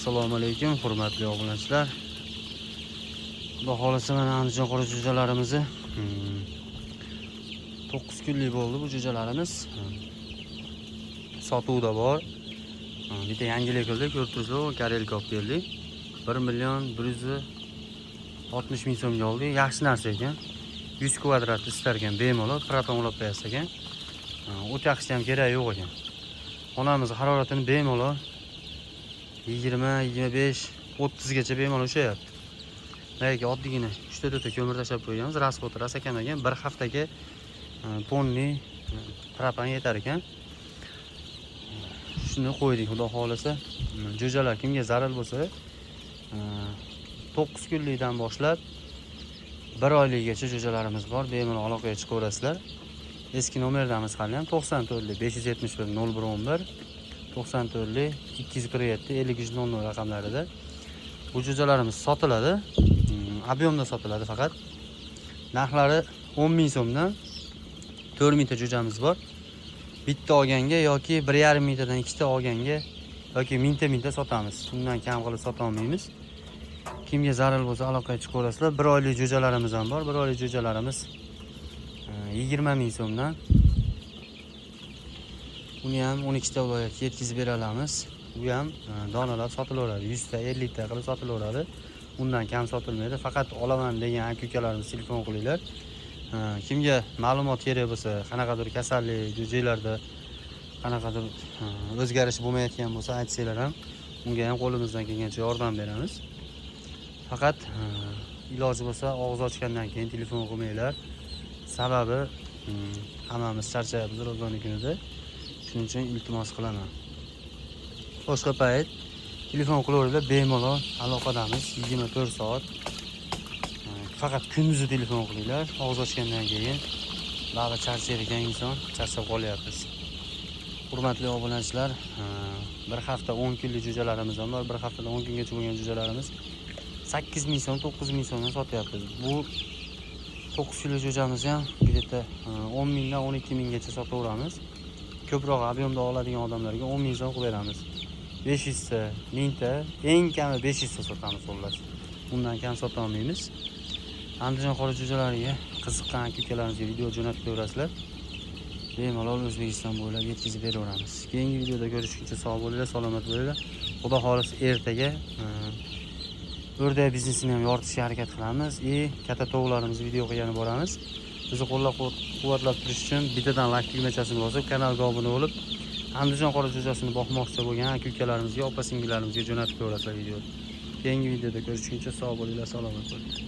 Assalomu alaykum, hurmatli obunachilar. Xudo xolasa mana Andijon qora jo'jalarimizni 9 kunlik bo'ldi bu jo'jalarimiz. Sotuvda bor. Bitta yangilik qildik, ko'rib turibsizlar, Karelka olib keldik. 1,160,000 so'mga oldik. Yaxshi narsa ekan. 100 kvadrat istar ekan, bemalol propan olib qo'yasiz ekan. O't yoqishga ham kerak yo'q ekan. Xonamiz haroratini bemalol 20, 25, 30 gacha bemalol ushlayapti. Lekin oddiygina 3-4 ko'mir tashlab qo'yganmiz, rasxoti rosa kam ekan. Bir haftaga tonni propan yetar ekan. Shuni qo'ydik, xudo xolasa. Jo'jalar kimga zarur bo'lsa, 9 kunlikdan boshlab 1 oylikgacha jo'jalarimiz bor. Bemalol aloqaga chiqaverasizlar. Eski nomerdamiz hali ham 94 571 0111 94 247 5300 raqamlarida. Bu jo'jalarimiz sotiladi. Ob'yomda sotiladi faqat. Narxlari 10,000 so'mdan 4,000 ta jo'jamiz bor. Bitta olganga yoki 1,5 tadan ikkita olganga yoki mingta sotamiz. Bundan kam qilib sota olmaymiz. Kimga zarur bo'lsa aloqaga chiqaverasizlar. 1 oylik jo'jalarimiz ham bor. 1 oylik jo'jalarimiz 20,000 so'mdan. Uni ham 12 ta viloyatga yetkazib bera olamiz. Bu ham donalab sotilaveradi. 100 ta, 50 ta qilib sotilaveradi. Undan kam sotilmaydi. Faqat olaman degan aka-ukalarimiz telefon qilinglar. Kimga ma'lumot kerak bo'lsa, qanaqadir kasallik, jo'jalarda qanaqadir o'zgarish bo'lmayotgan bo'lsa, aytsanglar ham unga ham qo'limizdan kelgancha yordam beramiz. Faqat iloji bo'lsa og'iz ochgandan keyin telefon qilmanglar. Sababi hammamiz charchayapmiz Ramazon kunida. Shuning uchun iltimos qilaman. Boshqa payt telefon qilaverib bemalol aloqadamiz 24 soat. Faqat kunduzi telefon qilinglar. Og'iz ochgandan keyin ba'zi charchaydigan inson charchab qolyapmiz. Hurmatli obunachilar, bir hafta 10 kunlik jo'jalarimiz ham bor. Bir haftada 10 kungacha bo'lgan jo'jalarimiz 8,000 so'm, 9,000 so'mdan sotyapmiz. Bu 9 kunlik jo'jamizni ham bitta 10,000 dan 12,000 gacha sotaveramiz. Ko'proq ob'yomda oladigan odamlarga 10,000 so'm qilib beramiz. 500 ta, 1000 ta, eng kami 500 ta sotamiz xullas. Bundan kam sota olmaymiz. Andijon qora jo'jalariga qiziqqan aka-ukalarimizga video jo'natib qo'yasizlar. Bemalol O'zbekiston bo'ylab yetkazib beraveramiz. Keyingi videoda ko'rishguncha sog' bo'linglar, salomat bo'linglar. Xudo xolasa ertaga o'rdak biznesini ham yoritishga harakat qilamiz. Katta tovuqlarimizni video qilib boramiz. Bizni qo'llab-quvvatlab turish uchun bittadan like tugmachasini bosib, kanalga obuna bo'lib, Andijon qora jo'jasini boqmoqchi bo'lgan aka-ukalarimizga, opa-singillarimizga jo'natib qo'yasizlar video. Keyingi videoda ko'rishguncha sog' bo'linglar, salomat bo'linglar.